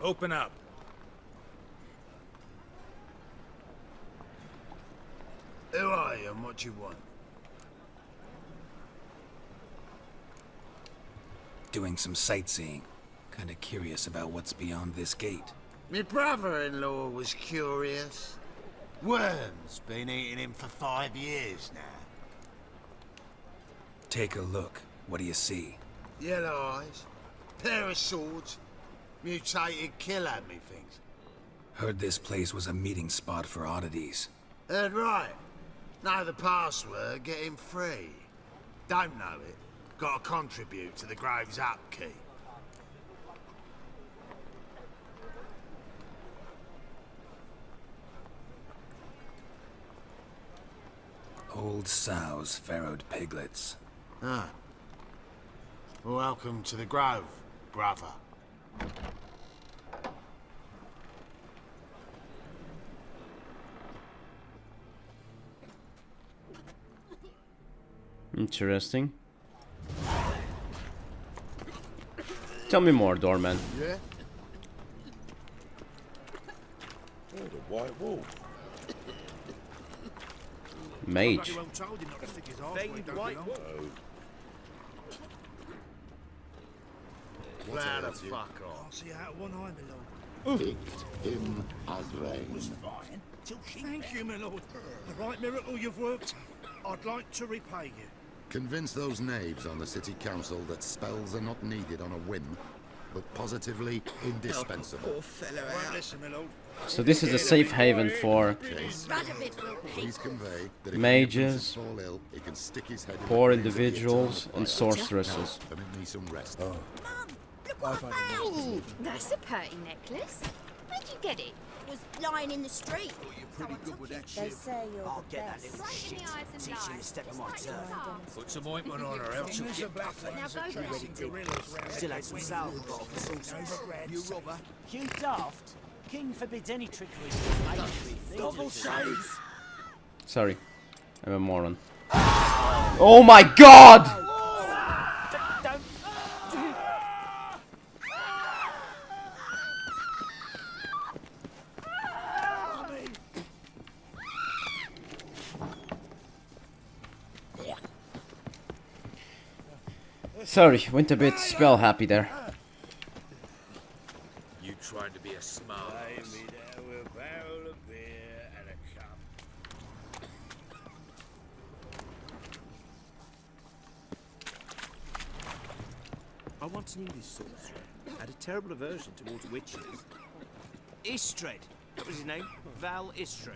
Open up. Who are you and what you want? Doing some sightseeing. Kinda curious about what's beyond this gate. My brother-in-law was curious. Worms been eating him for 5 years now. Take a look. What do you see? Yellow eyes, pair of swords, mutated killer me things. Heard this place was a meeting spot for oddities. Heard right. Know the password, get him free. Don't know it, gotta contribute to the Grove's upkeep. Old sows, farrowed piglets. Ah. Welcome to the Grove, brother. Interesting. Tell me more, doorman. Yeah? Oh, the white wolf. Mage. Cloud the fuck off. See out one eye, my lord. Picked him as rain. Thank you, my lord. The right miracle you've worked. I'd like to repay you. Convince those knaves on the city council that spells are not needed on a whim, but positively indispensable. Won't listen, my lord. So this is a safe haven for Please convey that if mages, fall ill, he can stick his head in poor the freezer individuals, until and the fire. sorceresses. Permit me some rest. Mum, look what I found. That's a pretty necklace. Where'd you get it? It was lying in the street. Pretty good with that They shit. say you're I'll the get that best. little shit. Teach him to step on my turf. Put some ointment on her, else she'll get buffeted. Now go there. Still had some salve got off the sauce. You robber. You daft. King forbids any trickery. Double shades. Sorry, I'm a moron. Oh my god! Sorry, went a bit spell happy there. You tried to be a smart ass. I once knew this sorcerer. Had a terrible aversion towards witches. Istred. What was his name? Val Istred.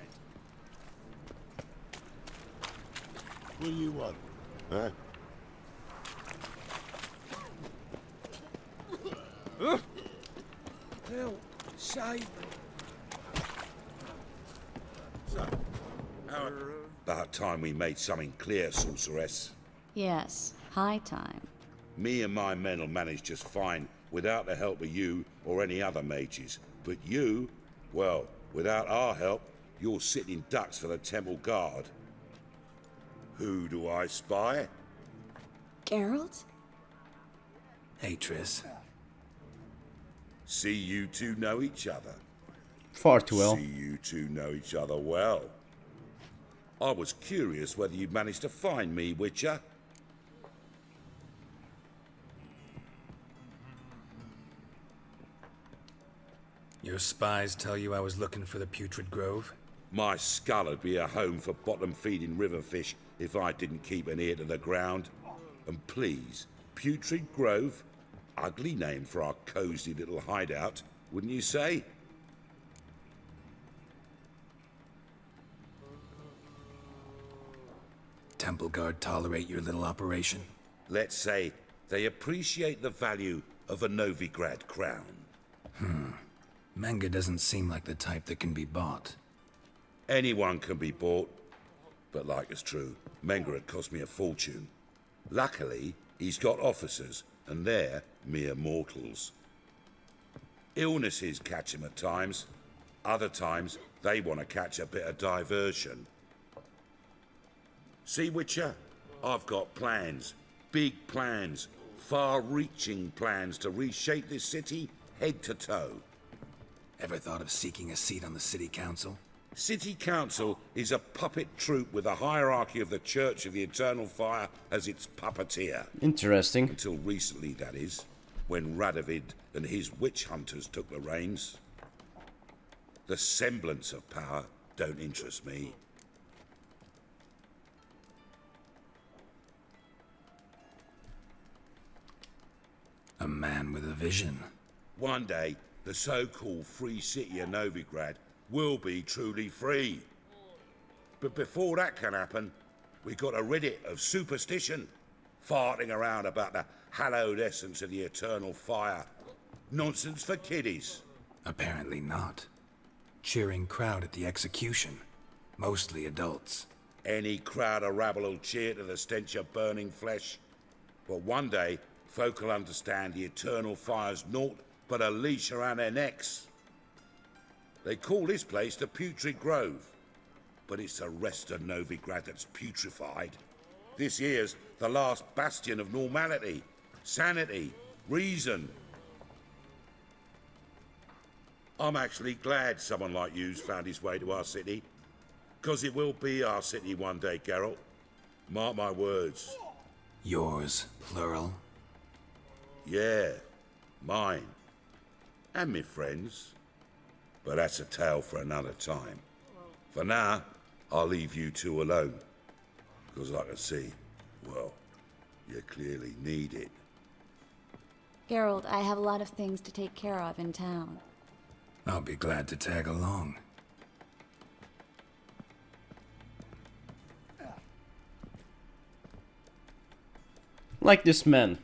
What do you want? Huh? Hell, say. So, About time we made something clear, sorceress. Yes, high time. Me and my men will manage just fine without the help of you or any other mages. But you, well, without our help, you're sitting ducks for the temple guard. Who do I spy? Geralt? Hey, Triss. See you two know each other. Far too well. See you two know each other well. I was curious whether you'd managed to find me, Witcher. Your spies tell you I was looking for the Putrid Grove? My skull would be a home for bottom-feeding river fish if I didn't keep an ear to the ground. And please, Putrid Grove? Ugly name for our cozy little hideout, wouldn't you say? Temple Guard tolerate your little operation? Let's say they appreciate the value of a Novigrad crown. Manga doesn't seem like the type that can be bought. Anyone can be bought, but like it's true, Menga had cost me a fortune. Luckily, he's got officers, and they're mere mortals. Illnesses catch him at times. Other times, they want to catch a bit of diversion. See, Witcher? I've got plans. Big plans. Far-reaching plans to reshape this city head to toe. Ever thought of seeking a seat on the city council? City Council is a puppet troupe with a hierarchy of the Church of the Eternal Fire as its puppeteer. Interesting. Until recently, that is, when Radovid and his witch hunters took the reins. The semblance of power don't interest me. A man with a vision. One day, the so-called free city of Novigrad will be truly free. But before that can happen, we got to rid it of superstition, farting around about the hallowed essence of the eternal fire. Nonsense for kiddies. Apparently not. Cheering crowd at the execution. Mostly adults. Any crowd of rabble will cheer to the stench of burning flesh. But one day, folk will understand the eternal fire's naught but a leash around their necks. They call this place the Putrid Grove, but it's the rest of Novigrad that's putrefied. This here's the last bastion of normality, sanity, reason. I'm actually glad someone like you's found his way to our city, 'cause it will be our city one day, Geralt. Mark my words. Yours, plural. Yeah, mine. And me friends. But that's a tale for another time. For now, I'll leave you two alone. 'Cause I can see, well, you clearly need it. Geralt, I have a lot of things to take care of in town. I'll be glad to tag along. Like this man.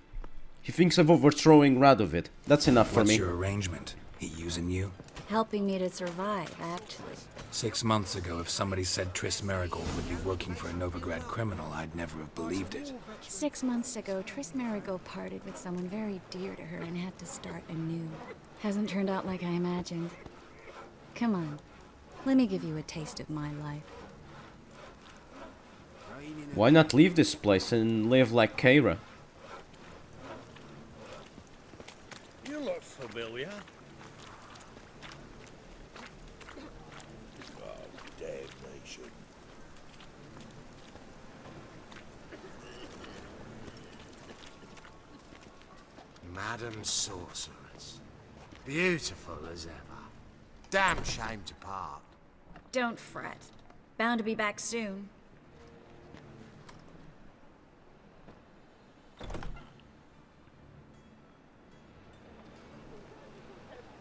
He thinks of overthrowing Radovid. That's enough for me. What's your arrangement? He using you? Helping me to survive, actually. 6 months ago, if somebody said Triss Marigold would be working for a Novigrad criminal, I'd never have believed it. 6 months ago, Triss Marigold parted with someone very dear to her and had to start anew. Hasn't turned out like I imagined. Come on, let me give you a taste of my life. Why not leave this place and live like Keira? You look familiar. Oh, damnation. Madam Sorceress. Beautiful as ever. Damn shame to part. Don't fret. Bound to be back soon.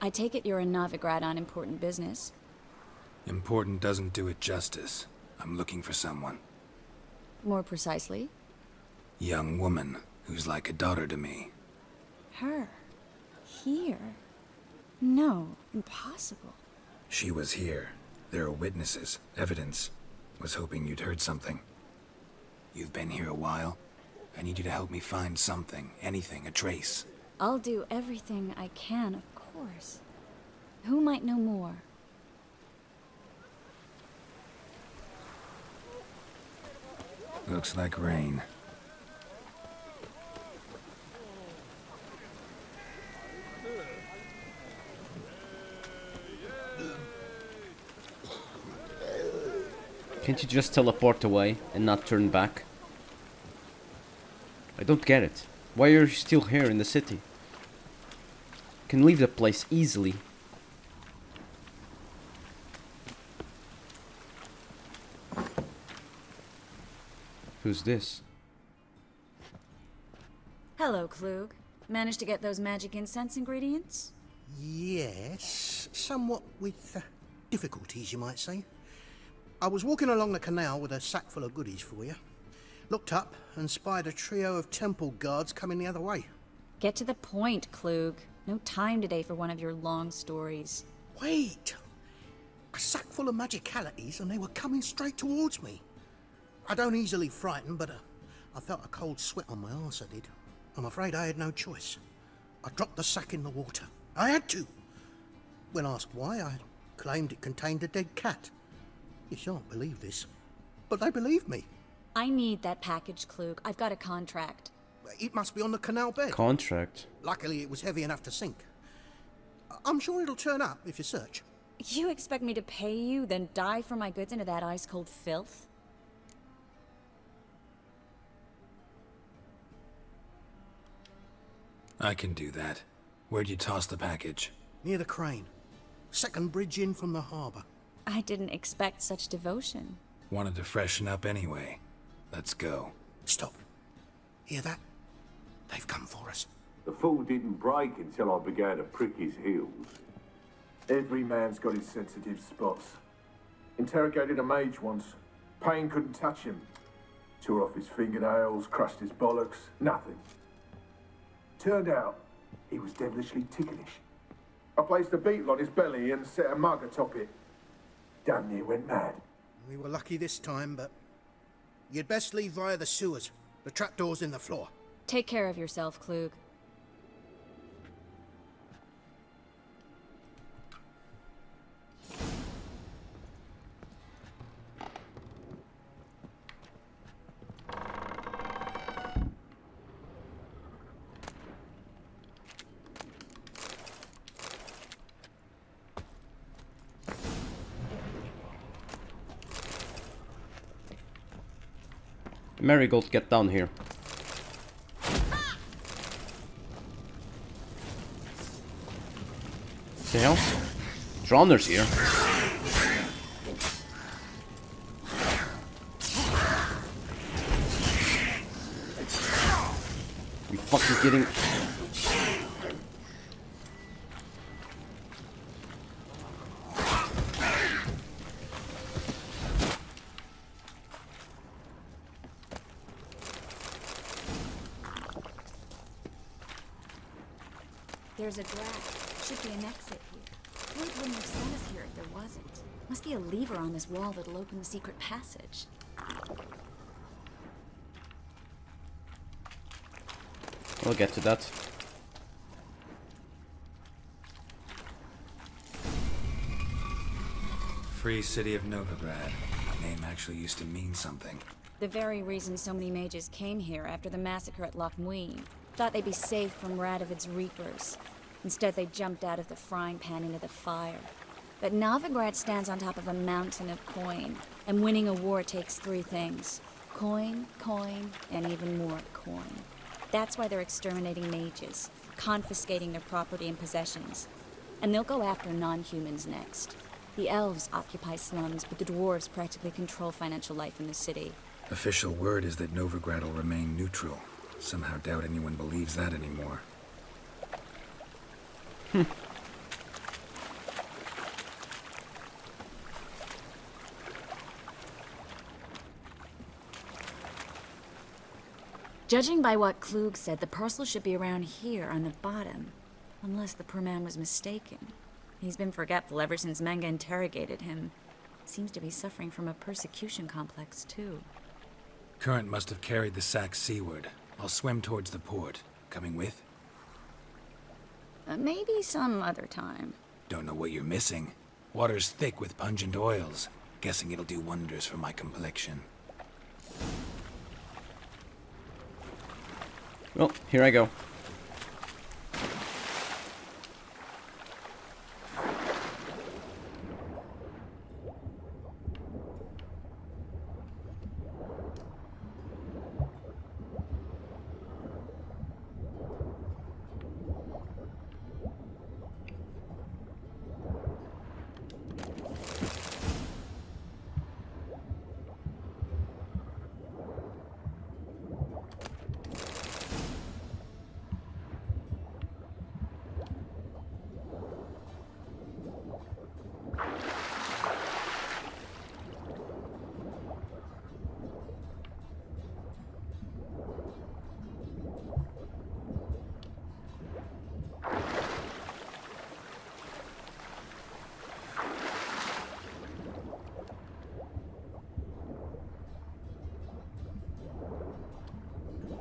I take it you're in Novigrad on important business. Important doesn't do it justice. I'm looking for someone. More precisely? Young woman who's like a daughter to me. Her. Here? No, impossible. She was here. There are witnesses, evidence. Was hoping you'd heard something. You've been here a while. I need you to help me find something, anything, a trace. I'll do everything I can, of course. Who might know more? Looks like rain. Can't you just teleport away and not turn back? I don't get it. Why are you still here in the city? You can leave the place easily. Who's this? Hello, Klug. Managed to get those magic incense ingredients? Yes, somewhat with difficulties, you might say. I was walking along the canal with a sack full of goodies for you. Looked up and spied a trio of temple guards coming the other way. Get to the point, Klug. No time today for one of your long stories. Wait! A sack full of magicalities and they were coming straight towards me. I don't easily frighten, but I felt a cold sweat on my arse, I did. I'm afraid I had no choice. I dropped the sack in the water. I had to. When asked why, I claimed it contained a dead cat. You shan't believe this, but they believed me. I need that package, Klug. I've got a contract. It must be on the canal bed. Contract. Luckily, it was heavy enough to sink. I'm sure it'll turn up if you search. You expect me to pay you, then dive for my goods into that ice-cold filth? I can do that. Where'd you toss the package? Near the crane. Second bridge in from the harbour. I didn't expect such devotion. Wanted to freshen up anyway. Let's go. Stop. Hear that? They've come for us. The fool didn't break until I began to prick his heels. Every man's got his sensitive spots. Interrogated a mage once. Pain couldn't touch him. Tore off his fingernails, crushed his bollocks, nothing. Turned out, he was devilishly ticklish. I placed a beetle on his belly and set a mug atop it. Damn near went mad. We were lucky this time, but you'd best leave via the sewers. The trapdoor's in the floor. Take care of yourself, Klug. Marigold, get down here. The hell? Droner's here. We fucking kidding? There's a draft. Should be an exit here. Wood wouldn't have sent us here if there wasn't. Must be a lever on this wall that'll open the secret passage. We'll get to that. Free city of Novigrad. Name actually used to mean something. The very reason so many mages came here after the massacre at Loch Muin. Thought they'd be safe from Radovid's reapers. Instead, they jumped out of the frying pan into the fire. But Novigrad stands on top of a mountain of coin, and winning a war takes three things. Coin, coin, and even more coin. That's why they're exterminating mages, confiscating their property and possessions. And they'll go after non-humans next. The elves occupy slums, but the dwarves practically control financial life in the city. Official word is that Novigrad will remain neutral. Somehow doubt anyone believes that anymore. Judging by what Klug said, the parcel should be around here on the bottom. Unless the poor man was mistaken. He's been forgetful ever since Manga interrogated him. Seems to be suffering from a persecution complex, too. Current must have carried the sack seaward. I'll swim towards the port. Coming with? Maybe some other time. Don't know what you're missing. Water's thick with pungent oils. Guessing it'll do wonders for my complexion. Well, here I go.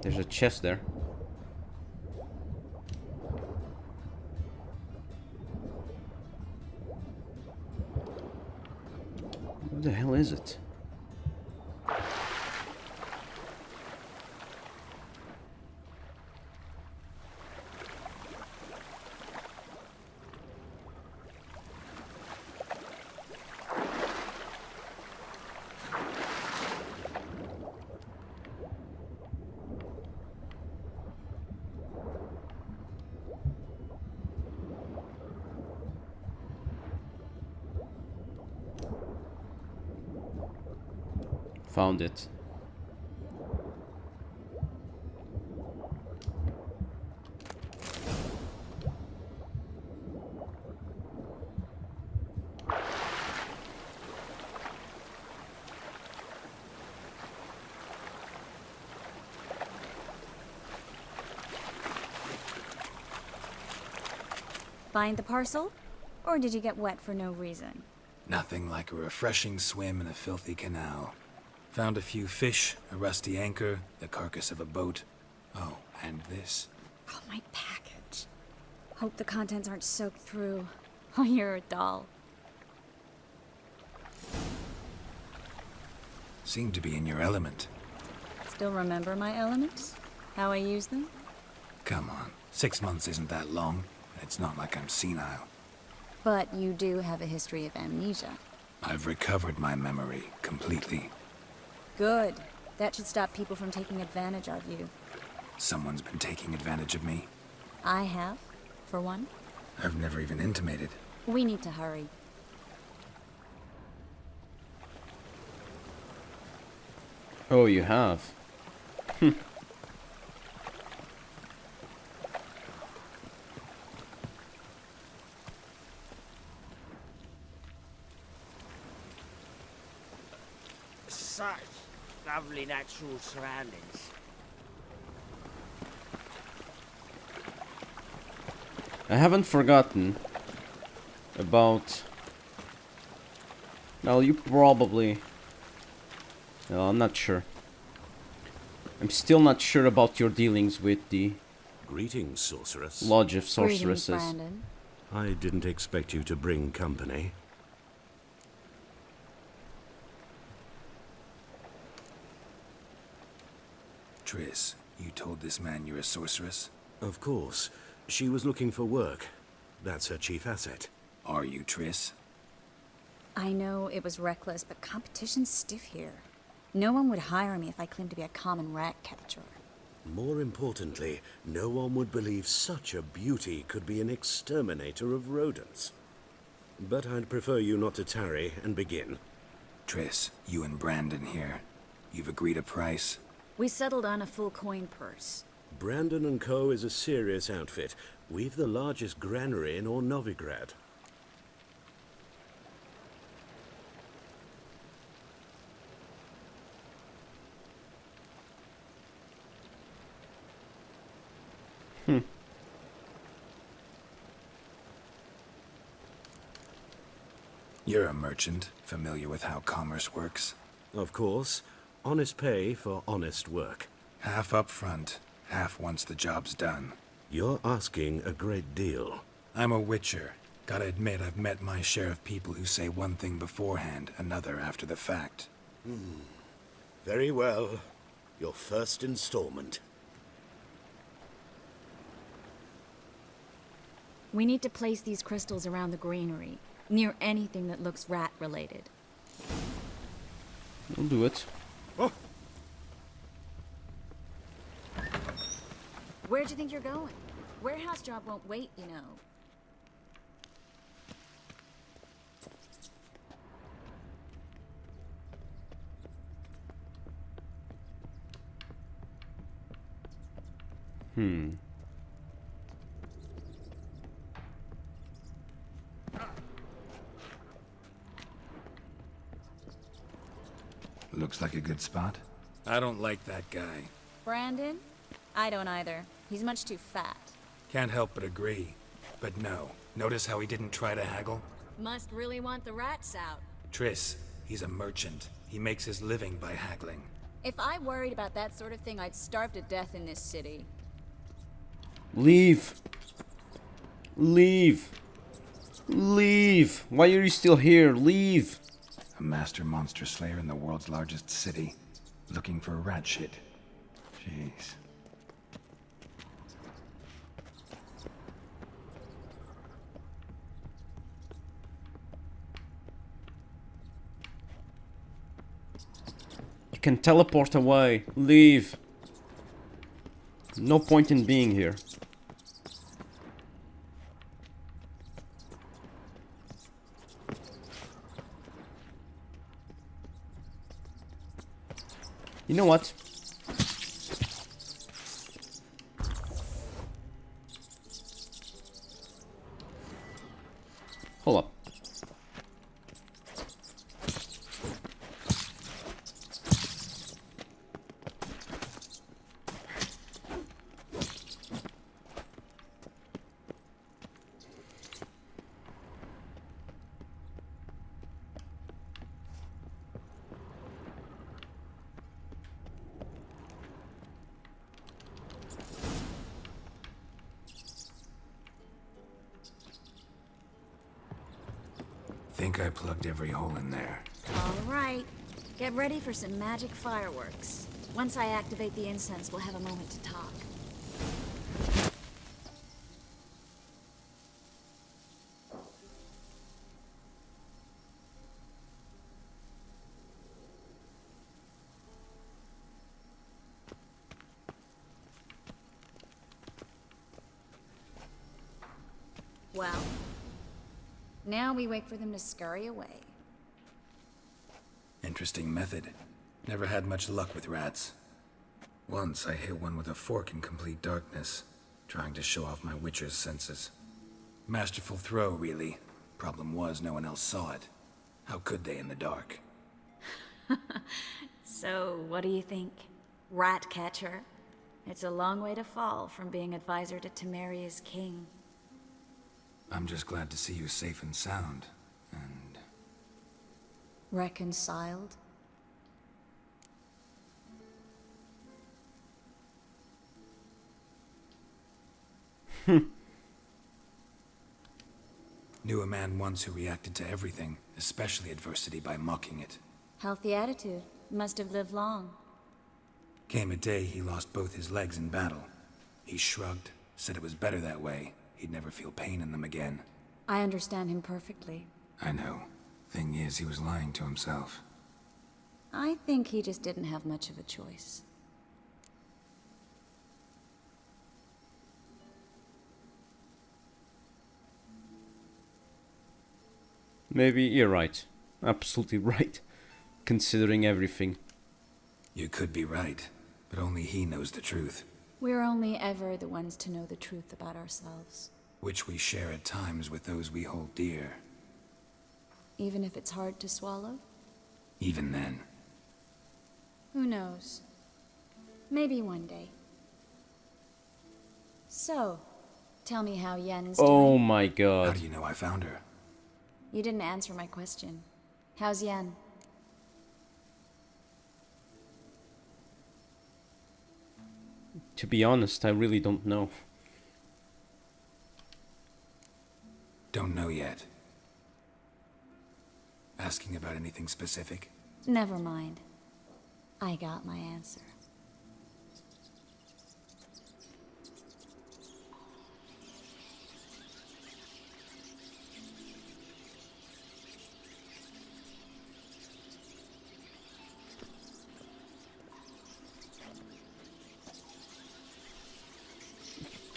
There's a chest there. What the hell is it? Found it. Find the parcel? Or did you get wet for no reason? Nothing like a refreshing swim in a filthy canal. Found a few fish, a rusty anchor, the carcass of a boat. Oh, and this. Oh, my package. Hope the contents aren't soaked through. Oh, you're a doll. Seem to be in your element. Still remember my elements? How I use them? Come on, 6 months isn't that long. It's not like I'm senile. But you do have a history of amnesia. I've recovered my memory completely. Good. That should stop people from taking advantage of you. Someone's been taking advantage of me. I have, for one. I've never even intimated. We need to hurry. Oh, you have? Such lovely natural surroundings. I haven't forgotten about... Well, you probably... No, I'm not sure. I'm still not sure about your dealings with the... Greetings, sorceress. Lodge of Sorceresses. Greetings, Brandon. I didn't expect you to bring company. Triss, you told this man you're a sorceress? Of course. She was looking for work. That's her chief asset. Are you, Triss? I know it was reckless, but competition's stiff here. No one would hire me if I claimed to be a common rat catcher. More importantly, no one would believe such a beauty could be an exterminator of rodents. But I'd prefer you not to tarry and begin. Triss, you and Brandon here. You've agreed a price? We settled on a full coin purse. Brandon & Co. is a serious outfit. We've the largest granary in all Novigrad. You're a merchant, familiar with how commerce works? Of course. Honest pay for honest work. Half up front, half once the job's done. You're asking a great deal. I'm a witcher. Gotta admit, I've met my share of people who say one thing beforehand, another after the fact. Very well. Your first installment. We need to place these crystals around the granary, near anything that looks rat-related. We'll do it. Oh. Where'd you think you're going? Warehouse job won't wait, you know. Looks like a good spot. I don't like that guy. Brandon? I don't either. He's much too fat. Can't help but agree. But no. Notice how he didn't try to haggle? Must really want the rats out. Triss, he's a merchant. He makes his living by haggling. If I worried about that sort of thing, I'd starve to death in this city. Leave. Leave. Leave. Why are you still here? Leave. A master monster slayer in the world's largest city. Looking for rat shit. Jeez. You can teleport away. Leave. No point in being here. You know what? Hold up. Think I plugged every hole in there. All right. Get ready for some magic fireworks. Once I activate the incense, we'll have a moment to talk. Well, now we wait for them to scurry away. Interesting method. Never had much luck with rats. Once I hit one with a fork in complete darkness, trying to show off my witcher's senses. Masterful throw, really. Problem was, no one else saw it. How could they in the dark? So, what do you think? Rat catcher? It's a long way to fall from being advisor to Temeria's king. I'm just glad to see you safe and sound, and... Reconciled? Knew a man once who reacted to everything, especially adversity, by mocking it. Healthy attitude. Must have lived long. Came a day he lost both his legs in battle. He shrugged, said it was better that way. He'd never feel pain in them again. I understand him perfectly. I know. Thing is, he was lying to himself. I think he just didn't have much of a choice. Maybe you're right. Absolutely right. Considering everything. You could be right, but only he knows the truth. We're only ever the ones to know the truth about ourselves. Which we share at times with those we hold dear. Even if it's hard to swallow? Even then. Who knows? Maybe one day. So, tell me how Yen's doing. Oh my god. How do you know I found her? You didn't answer my question. How's Yen? To be honest, I really don't know. Don't know yet. Asking about anything specific? Never mind. I got my answer.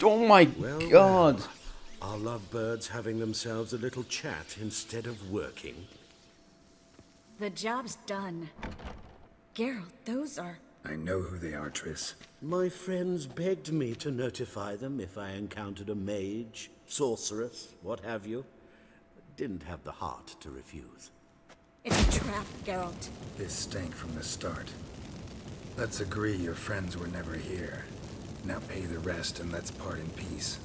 Oh my god. Well, are lovebirds having themselves a little chat instead of working? The job's done. Geralt, those are... I know who they are, Triss. My friends begged me to notify them if I encountered a mage, sorceress, what have you. Didn't have the heart to refuse. It's a trap, Geralt. This stank from the start. Let's agree your friends were never here. Now pay the rest and let's part in peace.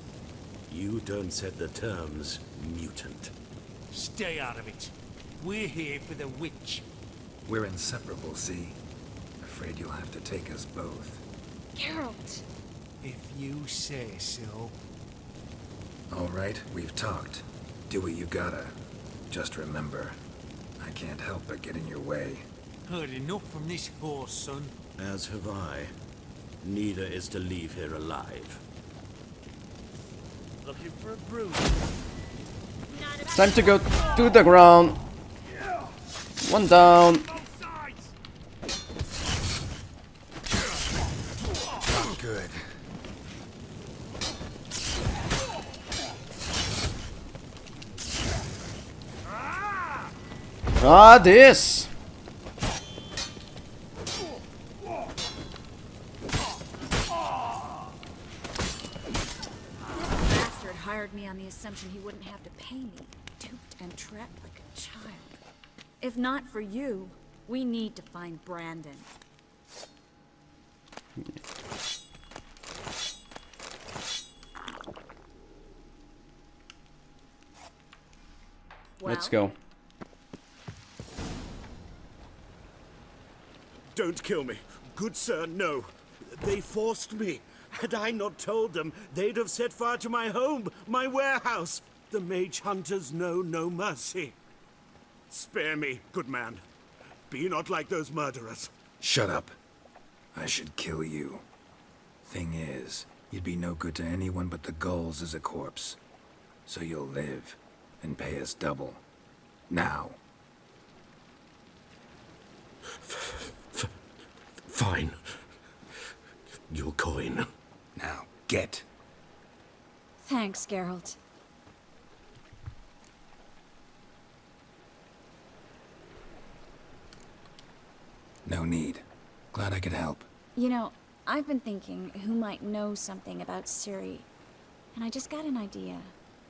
You don't set the terms, mutant. Stay out of it. We're here for the witch. We're inseparable, see? Afraid you'll have to take us both. Geralt! If you say so. All right, we've talked. Do what you gotta. Just remember, I can't help but get in your way. Heard enough from this horse, son. As have I. Neither is to leave here alive. Looking for a bruise. It's time to go to the ground. One down. Not good. Ah, this. assumption he wouldn't have to pay me, duped and trapped like a child. If not for you, we need to find Brandon. Let's go. Don't kill me. Good sir, no. They forced me. Had I not told them, they'd have set fire to my home, my warehouse. The mage hunters know no mercy. Spare me, good man. Be not like those murderers. Shut up. I should kill you. Thing is, you'd be no good to anyone but the gulls as a corpse. So you'll live and pay us double. Now. Fine. Your coin. Now, get. Thanks, Geralt. No need. Glad I could help. You know, I've been thinking who might know something about Ciri. And I just got an idea.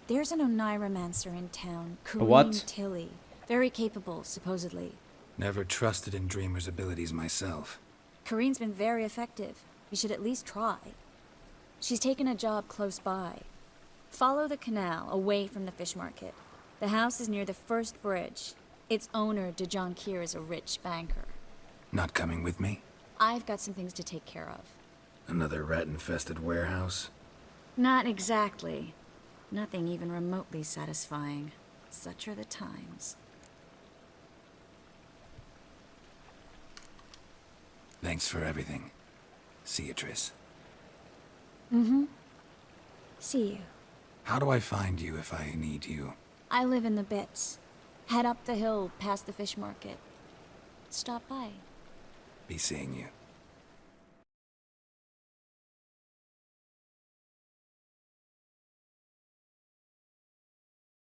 There's an Oneiromancer in town, Kareem Tilly. Very capable, supposedly. Never trusted in Dreamer's abilities myself. Kareen's been very effective. You should at least try. She's taken a job close by. Follow the canal, away from the fish market. The house is near the first bridge. Its owner, Dejon Kier, is a rich banker. Not coming with me? I've got some things to take care of. Another rat-infested warehouse? Not exactly. Nothing even remotely satisfying. Such are the times. Thanks for everything. See you, Triss. Mm-hmm. See you. How do I find you if I need you? I live in the Bits. Head up the hill past the fish market. Stop by. Be seeing you.